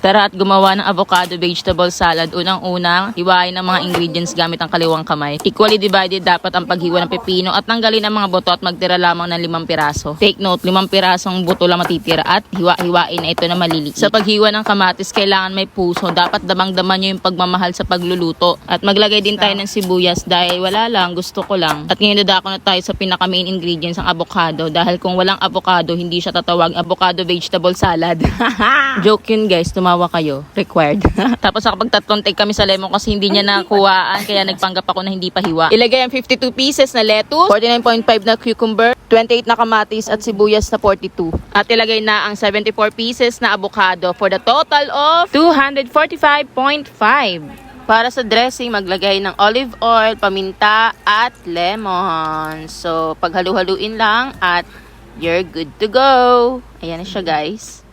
Tara at gumawa ng avocado vegetable salad. Unang-unang, hiwain ang mga ingredients gamit ang kaliwang kamay. Equally divided dapat ang paghiwa ng pepino at tanggalin ang mga buto at magtira lamang ng 5 piraso. Take note, 5 pirasong buto lang matitira at hiwa-hiwain na ito na maliliit. Sa paghiwa ng kamatis, kailangan may puso. Dapat damang-daman nyo yung pagmamahal sa pagluluto. At maglagay din tayo ng sibuyas dahil wala lang, gusto ko lang. At ngayon dadako na tayo sa pinaka main ingredients, ang avocado. Dahil kung walang avocado, hindi siya tatawag avocado vegetable salad. Joke yun guys, tumawa kayo. Required. Tapos nakapag 3 take kami sa lemon kasi hindi niya nakuhaan, kaya nagpanggap ako na hindi pa hiwa. Ilagay ang 52 pieces na lettuce, 49.5 na cucumber, 28 na kamatis at sibuyas na 42. At ilagay na ang 74 pieces na avocado for the total of 245.5. Para sa dressing, maglagay ng olive oil, paminta at lemon. So, paghalu-haluin lang at you're good to go. Ayan na siya guys.